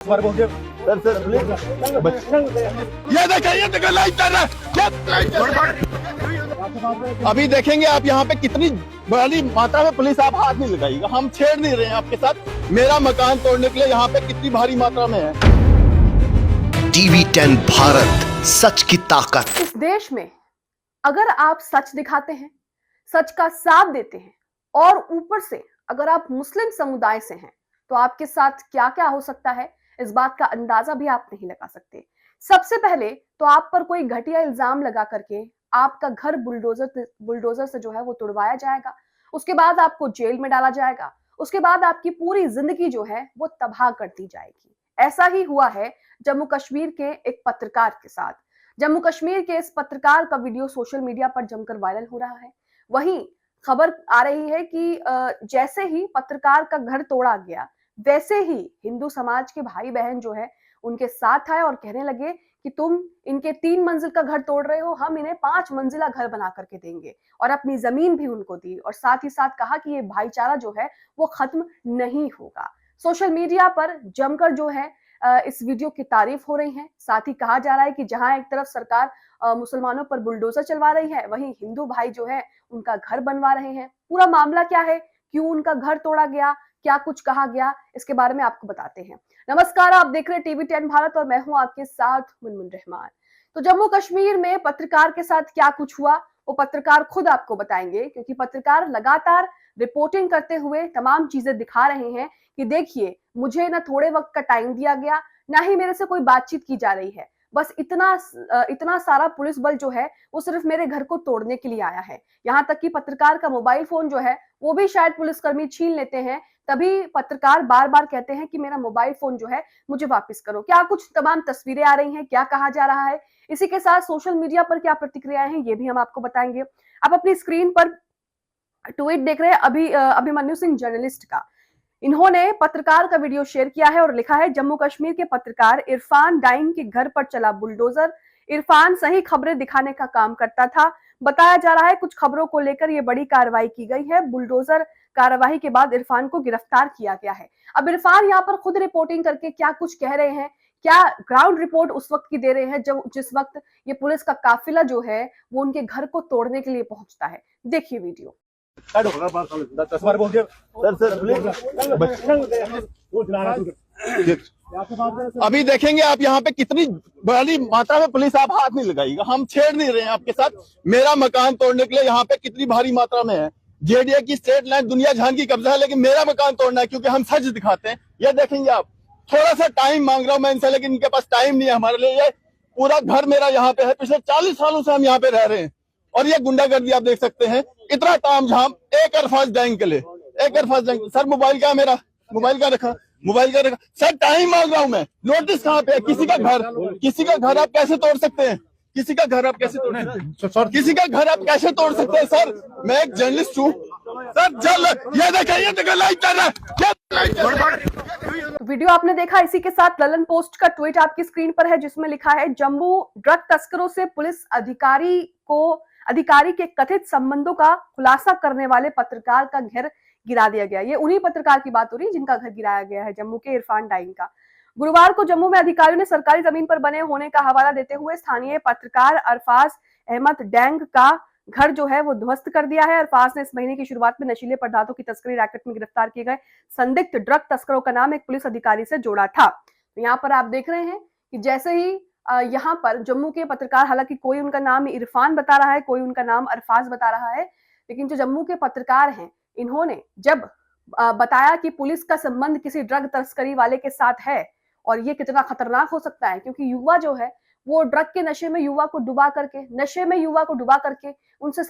ये देखिए लाइट कर रहा है। अभी देखेंगे आप यहाँ पे कितनी बड़ी मात्रा में पुलिस आप हाथ नहीं लगाइएगा, हम छेड़ नहीं रहे हैं आपके साथ। मेरा मकान तोड़ने के लिए यहाँ पे कितनी भारी मात्रा में है। TV10 भारत, सच की ताकत। इस देश में अगर आप सच दिखाते हैं, सच का साथ देते हैं और ऊपर से अगर आप मुस्लिम समुदाय से हैं तो आपके साथ क्या क्या हो सकता है, इस बात का अंदाजा भी आप नहीं लगा सकते। सबसे पहले तो आप पर कोई घटिया इल्जाम लगा करके आपका घर बुलडोजर से जो है वो तुड़वाया जाएगा। उसके बाद आपको जेल में डाला जाएगा। उसके बाद आपकी पूरी जिंदगी जो है वो तबाह कर दी जाएगी। ऐसा ही हुआ है जम्मू कश्मीर के एक पत्रकार के साथ। जम्मू कश्मीर के इस पत्रकार का वीडियो सोशल मीडिया पर जमकर वायरल हो रहा है। वहीं खबर आ रही है कि जैसे ही पत्रकार का घर तोड़ा गया, वैसे ही हिंदू समाज के भाई बहन जो है उनके साथ आए और कहने लगे कि तुम इनके 3 मंजिल का घर तोड़ रहे हो, हम इन्हें 5 मंजिला घर बना करके देंगे, और अपनी जमीन भी उनको दी। और साथ ही साथ कहा कि ये भाईचारा जो है वो खत्म नहीं होगा। सोशल मीडिया पर जमकर जो है इस वीडियो की तारीफ हो रही है। साथ ही कहा जा रहा है कि जहां एक तरफ सरकार मुसलमानों पर बुलडोजर चलवा रही है, वहीं हिंदू भाई जो है उनका घर बनवा रहे हैं। पूरा मामला क्या है, क्यों उनका घर तोड़ा गया, क्या कुछ कहा गया, इसके बारे में आपको बताते हैं। नमस्कार, आप देख रहे हैं TV10 भारत और मैं हूं आपके साथ मुनमुन रहमान। तो जम्मू कश्मीर में पत्रकार के साथ क्या कुछ हुआ वो पत्रकार खुद आपको बताएंगे, क्योंकि पत्रकार लगातार रिपोर्टिंग करते हुए तमाम चीजें दिखा रहे हैं कि देखिए, मुझे ना थोड़े वक्त का टाइम दिया गया, ना ही मेरे से कोई बातचीत की जा रही है। बस इतना सारा पुलिस बल जो है वो सिर्फ मेरे घर को तोड़ने के लिए आया है। यहाँ तक कि पत्रकार का मोबाइल फोन जो है वो भी शायद पुलिसकर्मी छीन लेते हैं। तभी पत्रकार बार बार कहते हैं कि मेरा मोबाइल फोन जो है मुझे वापस करो। क्या कुछ तमाम तस्वीरें आ रही हैं, क्या कहा जा रहा है, इसी के साथ सोशल मीडिया पर क्या प्रतिक्रियाएं हैं, ये भी हम आपको बताएंगे। आप अपनी स्क्रीन पर ट्वीट देख रहे हैं अभिमन्यु सिंह जर्नलिस्ट का। इन्होंने पत्रकार का वीडियो शेयर किया है और लिखा है, जम्मू कश्मीर के पत्रकार इरफान डाइन के घर पर चला बुलडोजर। इरफान सही खबरें दिखाने का काम करता था। बताया जा रहा है कुछ खबरों को लेकर ये बड़ी कार्रवाई की गई है। बुलडोजर कार्रवाई के बाद इरफान को गिरफ्तार किया गया है। अब इरफान यहाँ पर खुद रिपोर्टिंग करके क्या कुछ कह रहे हैं, क्या ग्राउंड रिपोर्ट उस वक्त की दे रहे हैं जब जिस वक्त ये पुलिस का काफिला जो है वो उनके घर को तोड़ने के लिए पहुंचता है। देखिए वीडियो। अभी देखेंगे आप यहाँ पे कितनी बड़ी मात्रा में पुलिस आप हाथ नहीं लगाइएगा, हम छेड़ नहीं रहे हैं आपके साथ। मेरा मकान तोड़ने के लिए यहाँ पे कितनी भारी मात्रा में है। जेडीए की स्टेट लैंड दुनिया जहान की कब्जा है, लेकिन मेरा मकान तोड़ना है क्योंकि हम सच दिखाते हैं। ये देखेंगे आप, थोड़ा सा टाइम मांग रहा हूँ मैं इनसे, लेकिन इनके पास टाइम नहीं है हमारे लिए। ये पूरा घर मेरा यहाँ पे है, पिछले 40 सालों से हम यहाँ पे रह रहे हैं। और ये गुंडागर्दी आप देख सकते हैं, इतना तामझाम एक अरफाज डाइंग के लिए, एक अरफाज डाइंग। सर मोबाइल क्या, मेरा मोबाइल का रखा सर, टाइम मांग रहा हूँ मैं। नोटिस कहाँ पे है? किसी का घर आप कैसे तोड़ सकते हैं? किसी का घर आप कैसे तोड़ सकते हैं? किसी का घर आप कैसे तोड़ सकते हैं? सर मैं एक जर्नलिस्ट हूँ सर। ये देखिए लाइट कर रहा है। वीडियो आपने देखा, इसी के साथ ललन पोस्ट का ट्वीट आपकी स्क्रीन पर है जिसमें लिखा है, जम्मू ड्रग तस्करों से पुलिस अधिकारी के कथित संबंधों का खुलासा करने वाले पत्रकार का घर गिरा दिया गया। ये उन्हीं पत्रकार की बात हो रही है जिनका घर गिराया गया है, जम्मू के इरफान डाइन का। गुरुवार को जम्मू में अधिकारियों ने सरकारी जमीन पर बने होने का हवाला देते हुए स्थानीय पत्रकार अरफाज अहमद डैंग का घर जो है वो ध्वस्त कर दिया है। अरफाज ने इस महीने की शुरुआत में नशीले पदार्थों की तस्करी रैकेट में गिरफ्तार किए गए संदिग्ध ड्रग तस्करों का नाम एक पुलिस अधिकारी से जोड़ा था। तो यहाँ पर आप देख रहे हैं कि जैसे ही यहाँ पर जम्मू के पत्रकार, हालांकि कोई उनका नाम इरफान बता रहा है, कोई उनका नाम अरफाज बता रहा है, लेकिन जो जम्मू के पत्रकार हैं इन्होंने जब बताया कि पुलिस का संबंध किसी ड्रग तस्करी वाले के साथ है और ये कितना खतरनाक हो सकता है, क्योंकि युवा जो है वो ड्रग के नशे में युवा को डुबा करके उनसे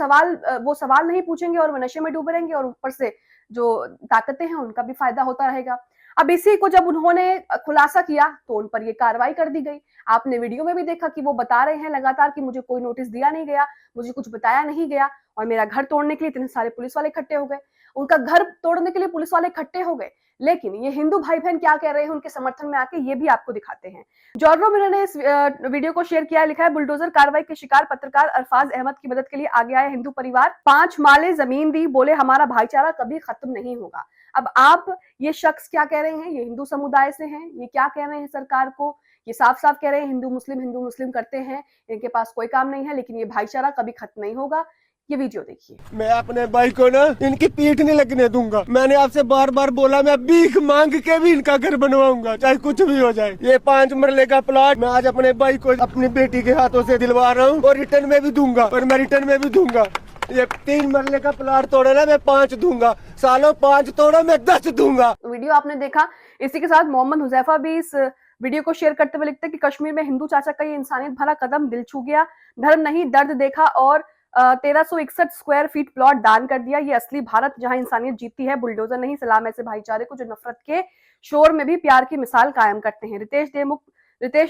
वो सवाल नहीं पूछेंगे और वो नशे में डूबे रहेंगे और ऊपर से जो ताकतें हैं उनका भी फायदा होता रहेगा। अब इसी को जब उन्होंने खुलासा किया तो उन पर ये कार्रवाई कर दी गई। आपने वीडियो में भी देखा कि वो बता रहे हैं लगातार कि मुझे कोई नोटिस दिया नहीं गया, मुझे कुछ बताया नहीं गया और मेरा घर तोड़ने के लिए इतने सारे पुलिस वाले इकट्ठे हो गए। उनका घर तोड़ने के लिए पुलिस वाले इकट्ठे हो गए, लेकिन ये हिंदू भाई बहन क्या कह रहे हैं उनके समर्थन में आके, ये भी आपको दिखाते हैं। जॉर्रो मिरर ने इस वीडियो को शेयर किया है, लिखा है, बुलडोजर कार्रवाई के शिकार पत्रकार अरफाज अहमद की मदद के लिए आगे आए हिंदू परिवार। 5 माले जमीन दी, बोले हमारा भाईचारा कभी खत्म नहीं होगा। अब आप ये शख्स क्या कह रहे हैं, ये हिंदू समुदाय से हैं, ये क्या कह रहे हैं सरकार को, ये साफ साफ कह रहे हैं हिंदू मुस्लिम करते हैं, इनके पास कोई काम नहीं है, लेकिन ये भाईचारा कभी खत्म नहीं होगा। ये वीडियो देखिए। मैं अपने भाई को ना इनकी पीठ नहीं लगने दूंगा। मैंने आपसे बार बार बोला, मैं भीख मांग के भी इनका घर बनवाऊंगा, चाहे कुछ भी हो जाए। ये 5 मरले का प्लॉट मैं आज अपने भाई को अपनी बेटी के हाथों से दिलवा रहा हूँ और रिटर्न में भी दूंगा, और मैं रिटर्न में भी दूंगा। ये 3 मरले का प्लॉट तोड़े ना, मैं 5 दूंगा। सालों 5 तोड़ो, मैं 10 दूंगा। वीडियो आपने देखा। इसी के साथ मोहम्मद हुजैफा भी इस वीडियो को शेयर करते हुए लिखते हैं कि कश्मीर में हिंदू चाचा का ये इंसानियत भरा कदम दिल छू गया, धर्म नहीं दर्द देखा और 1361 स्क्वायर फीट प्लॉट दान कर दिया। ये असली भारत जहां इंसानियत जीतती है, बुलडोजर नहीं। सलाम ऐसे भाईचारे को जो नफरत के शोर में भी प्यार की मिसाल कायम करते हैं। रितेश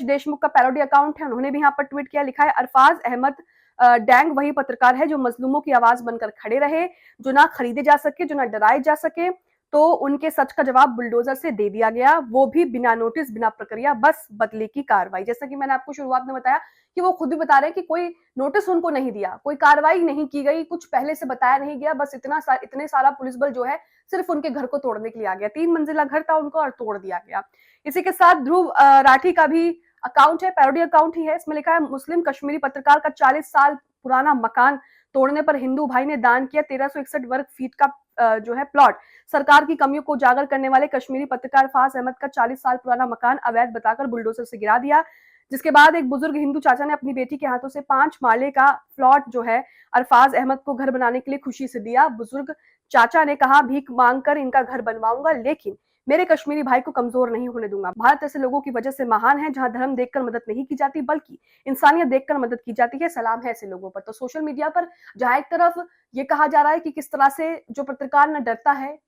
देशमुख का पैरोडी अकाउंट है, उन्होंने भी यहाँ पर ट्वीट किया, लिखा है अरफाज अहमद डैंग वही पत्रकार है जो मजलूमों की आवाज बनकर खड़े रहे, जो ना खरीदे जा सके, जो ना डराए जा सके, तो उनके सच का जवाब बुलडोजर से दे दिया गया, वो भी बिना नोटिस बिना प्रक्रिया, बस बदले की कार्रवाई। जैसा कि मैंने आपको शुरुआत में बताया कि वो खुद भी बता रहे हैं कि कोई नोटिस उनको नहीं दिया, कोई कार्रवाई नहीं की गई, कुछ पहले से बताया नहीं गया, बस इतने सारा पुलिस बल जो है सिर्फ उनके घर को तोड़ने के लिए आ गया। 3 मंजिला घर था उनको और तोड़ दिया गया। इसी के साथ ध्रुव राठी का भी अकाउंट है, पैरोडी अकाउंट ही है। इसमें लिखा है मुस्लिम कश्मीरी पत्रकार का 40 साल पुराना मकान तोड़ने पर हिंदू भाई ने दान किया 1361 वर्ग फीट का जो है प्लॉट। सरकार की कमियों को उजागर करने वाले कश्मीरी पत्रकार अरफाज अहमद का 40 साल पुराना मकान अवैध बताकर बुलडोजर से गिरा दिया। जिसके बाद एक बुजुर्ग हिंदू चाचा ने अपनी बेटी के हाथों से 5 माले का प्लॉट जो है अरफाज अहमद को घर बनाने के लिए खुशी से दिया। बुजुर्ग चाचा ने कहा, भीख मांगकर इनका घर बनवाऊंगा, लेकिन मेरे कश्मीरी भाई को कमजोर नहीं होने दूंगा। भारत ऐसे लोगों की वजह से महान है जहां धर्म देखकर मदद नहीं की जाती बल्कि इंसानियत देखकर मदद की जाती है। सलाम है ऐसे लोगों पर। तो सोशल मीडिया पर जहां एक तरफ ये कहा जा रहा है कि किस तरह से जो पत्रकार न डरता है,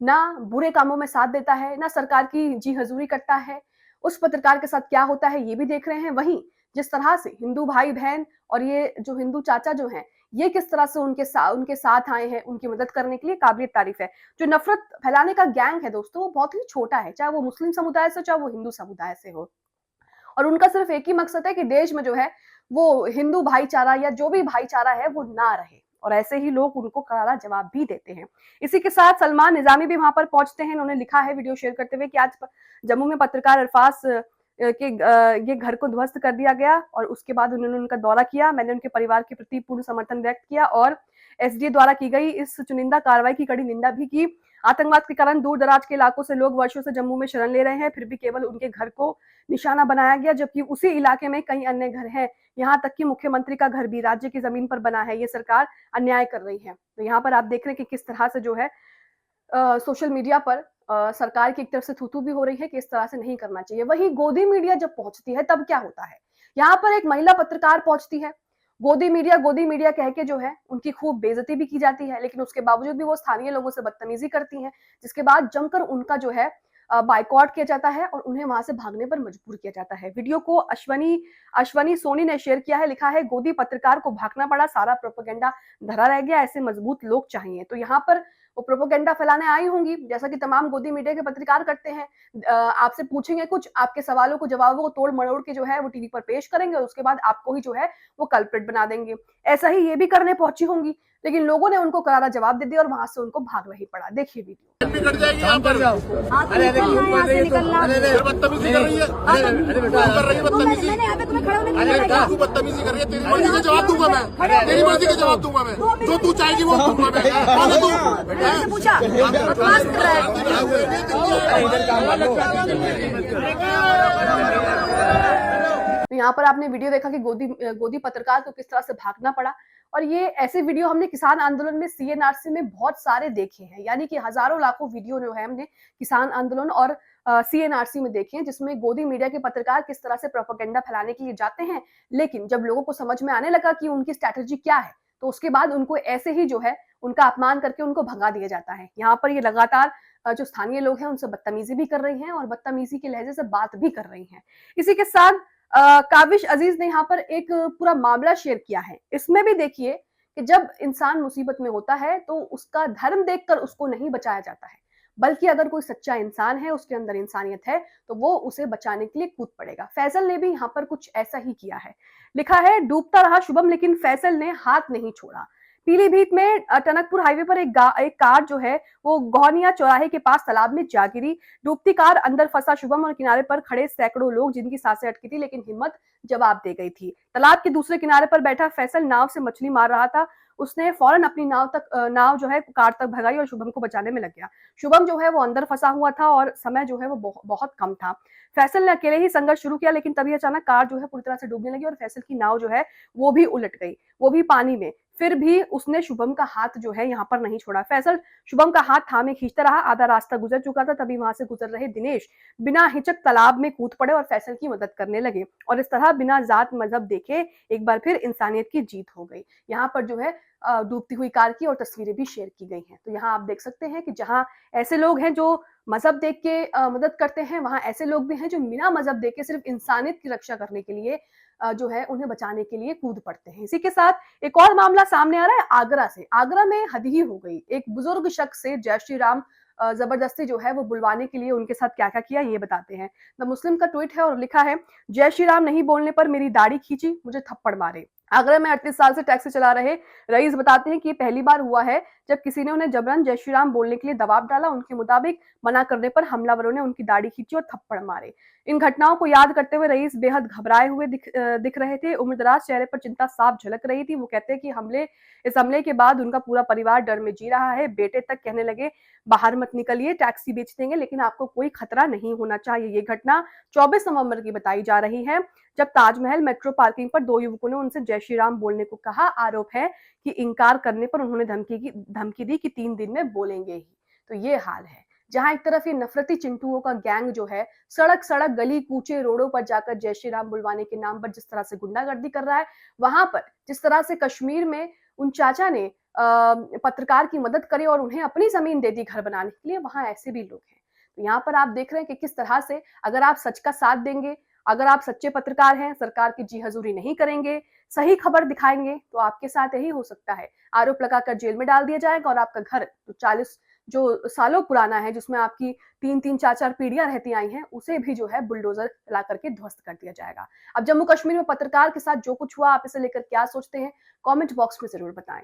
ना बुरे कामों में साथ देता है, ना सरकार की जी हजूरी करता है, उस पत्रकार के साथ क्या होता है ये भी देख रहे हैं। वहीं जिस तरह से हिंदू भाई बहन और ये जो हिंदू चाचा जो हैं, ये किस तरह से उनके साथ आए हैं उनकी मदद करने के लिए, काबिल तारीफ है। जो नफरत फैलाने का गैंग है दोस्तों, वो बहुत ही छोटा है, चाहे वो मुस्लिम समुदाय से, चाहे वो हिंदू समुदाय से हो, और उनका सिर्फ एक ही मकसद है कि देश में जो है वो हिंदू भाईचारा या जो भी भाईचारा है वो ना रहे, और ऐसे ही लोग उनको करारा जवाब भी देते हैं। इसी के साथ सलमान निजामी भी वहां पर पहुंचते हैं। उन्होंने लिखा है वीडियो शेयर करते हुए कि आज जम्मू में पत्रकार अरफाज के ये घर को ध्वस्त कर दिया गया और उसके बाद उन्होंने उनका दौरा किया। मैंने उनके परिवार के प्रति पूर्ण समर्थन व्यक्त किया और एसडीए द्वारा की गई इस चुनिंदा कार्रवाई की कड़ी निंदा भी की। आतंकवाद के कारण दूर दराज के इलाकों से लोग वर्षों से जम्मू में शरण ले रहे हैं, फिर भी केवल उनके घर को निशाना बनाया गया, जबकि उसी इलाके में कई अन्य घर हैं। यहाँ तक कि मुख्यमंत्री का घर भी राज्य की जमीन पर बना है। ये सरकार अन्याय कर रही है। तो यहाँ पर आप देख रहे हैं कि किस तरह से जो है सोशल मीडिया पर सरकार की एक तरफ से थूथू भी हो रही है कि इस तरह से नहीं करना चाहिए। वहीं गोदी मीडिया जब पहुंचती है तब क्या होता है? यहाँ पर एक महिला पत्रकार पहुंचती है, गोदी मीडिया कह के जो है उनकी खूब बेइज्जती भी की जाती है, लेकिन उसके बावजूद भी वो स्थानीय लोगों से बदतमीजी करती हैं, जिसके बाद जमकर उनका जो है बाइकआउट किया जाता है और उन्हें वहां से भागने पर मजबूर किया जाता है। वीडियो को अश्वनी सोनी ने शेयर किया है, लिखा है गोदी पत्रकार को भागना पड़ा, सारा प्रोपेगेंडा धरा रह गया, ऐसे मजबूत लोग चाहिए। तो यहाँ पर वो प्रोपेगेंडा फैलाने आई होंगी, जैसा कि तमाम गोदी मीडिया के पत्रकार करते हैं। आपसे पूछेंगे कुछ, आपके सवालों को जवाबों को तोड़ मरोड़ के जो है वो टीवी पर पेश करेंगे और उसके बाद आपको ही जो है वो कल्प्रिट बना देंगे। ऐसा ही ये भी करने पहुंची होंगी, लेकिन लोगों ने उनको करारा जवाब दे दिया और वहां से उनको भागना ही पड़ा। देखिए वीडियो। बदतमीजी कर रही है, बदतमीजी कर रही है। तेरी मर्जी का जवाब दूंगा मैं, तेरी मर्जी का जवाब दूंगा मैं, जो तू चाहेगी वो दूंगा मैं। कौन है तू? पूछा तो यहाँ पर आपने वीडियो देखा कि गोदी पत्रकार को किस तरह से भागना पड़ा, और ये ऐसे वीडियो हमने किसान आंदोलन में सीएनआरसी में बहुत सारे देखे हैं। यानी कि हजारों लाखों वीडियो जो है हमने किसान आंदोलन और सीएनआरसी में देखे हैं, जिसमें गोदी मीडिया के पत्रकार किस तरह से प्रोपेगेंडा फैलाने के लिए जाते हैं। लेकिन जब लोगों को समझ में आने लगा कि उनकी स्ट्रैटेजी क्या है, तो उसके बाद उनको ऐसे ही जो है उनका अपमान करके उनको भगा दिया जाता है। यहाँ पर ये लगातार जो स्थानीय लोग हैं उनसे बदतमीजी भी कर रही हैं और बदतमीजी के लहजे से बात भी कर रही हैं। इसी के साथ काविश अजीज ने यहाँ पर एक पूरा मामला शेयर किया है। इसमें भी देखिए कि जब इंसान मुसीबत में होता है तो उसका धर्म देखकर उसको नहीं बचाया जाता है, बल्कि अगर कोई सच्चा इंसान है, उसके अंदर इंसानियत है, तो वो उसे बचाने के लिए कूद पड़ेगा। फैसल ने भी यहाँ पर कुछ ऐसा ही किया है। लिखा है, डूबता रहा शुभम लेकिन फैसल ने हाथ नहीं छोड़ा। पीलीभीत में टनकपुर हाईवे पर एक कार जो है वो गौनिया चौराहे के पास तालाब में जा गिरी। डूबती कार अंदर फंसा शुभम और किनारे पर खड़े सैकड़ों लोग जिनकी सांसें अटकी थी, लेकिन हिम्मत जवाब दे गई थी। तालाब के दूसरे किनारे पर बैठा फैसल नाव से मछली मार रहा था। उसने फौरन अपनी नाव जो है कार तक भगाई और शुभम को बचाने में लग गया। शुभम जो है वो अंदर फंसा हुआ था और समय जो है वो बहुत कम था। फैसल ने अकेले ही संघर्ष शुरू किया, लेकिन तभी अचानक कार जो है पूरी तरह से डूबने लगी और फैसल की नाव जो है वो भी उलट गई, वो भी पानी में। फिर भी उसने शुभम का हाथ जो है यहाँ पर नहीं छोड़ा। फैसल शुभम का हाथ थामे खींचता रहा। आधा रास्ता गुजर चुका था, तभी वहां से गुजर रहे दिनेश बिना हिचक तालाब में कूद पड़े और फैसल की मदद करने लगे। और इस तरह बिना जात मजहब देखे एक बार फिर इंसानियत की जीत हो गई। यहाँ पर जो है डूबती हुई कार की और तस्वीरें भी शेयर की गई हैं। तो यहाँ आप देख सकते हैं कि जहाँ ऐसे लोग हैं जो मजहब देख के मदद करते हैं, वहां ऐसे लोग भी हैं जो बिना मजहब देख के सिर्फ इंसानियत की रक्षा करने के लिए जो है उन्हें बचाने के लिए कूद पड़ते हैं। इसी के साथ एक और मामला सामने आ रहा है आगरा से। आगरा में हद ही हो गई। एक बुजुर्ग शख्स से जय श्री राम जबरदस्ती जो है वो बुलवाने के लिए उनके साथ क्या क्या किया ये बताते हैं। द मुस्लिम का ट्वीट है और लिखा है, जय श्री राम नहीं बोलने पर मेरी दाढ़ी खींची, मुझे थप्पड़ मारे। आगरा में 38 साल से टैक्सी चला रहे रईस बताते हैं कि ये पहली बार हुआ है जब किसी ने उन्हें जबरन जय श्री राम बोलने के लिए दबाव डाला। उनके मुताबिक मना करने पर हमलावरों ने उनकी दाढ़ी खींची और थप्पड़ मारे। इन घटनाओं को याद करते हुए रईस बेहद घबराए हुए दिख रहे थे। उम्रदराज चेहरे पर चिंता साफ झलक रही थी। वो कहते हैं कि इस हमले के बाद उनका पूरा परिवार डर में जी रहा है। बेटे तक कहने लगे, बाहर मत निकलिए, टैक्सी बेच देंगे, लेकिन आपको कोई खतरा नहीं होना चाहिए। ये घटना 24 नवंबर की बताई जा रही है, जब ताजमहल मेट्रो पार्किंग पर 2 युवकों ने उनसे जय श्री राम बोलने को कहा। आरोप है कि इंकार करने पर उन्होंने धमकी दी कि 3 दिन में बोलेंगे ही। तो ये हाल है, जहां एक तरफ ये नफरती चिंटुओं का गैंग जो है सड़क गली कूचे रोडों पर जाकर जय श्री राम बुलवाने के नाम पर जिस तरह से गुंडागर्दी कर रहा है, वहां पर जिस तरह से कश्मीर में उन चाचा ने पत्रकार की मदद करी और उन्हें अपनी जमीन दे दी घर बनाने के लिए, वहां ऐसे भी लोग हैं। तो यहाँ पर आप देख रहे हैं कि किस तरह से अगर आप सच का साथ देंगे, अगर आप सच्चे पत्रकार हैं, सरकार की जी हजूरी नहीं करेंगे, सही खबर दिखाएंगे, तो आपके साथ यही हो सकता है। आरोप लगाकर जेल में डाल दिया जाएगा और आपका घर जो 40 जो सालों पुराना है, जिसमें आपकी 3-3 4-4 पीढ़ियां रहती आई हैं, उसे भी जो है बुलडोजर ला करके ध्वस्त कर दिया जाएगा। अब जम्मू कश्मीर में पत्रकार के साथ जो कुछ हुआ, आप इसे लेकर क्या सोचते हैं? कमेंट बॉक्स में जरूर बताएं।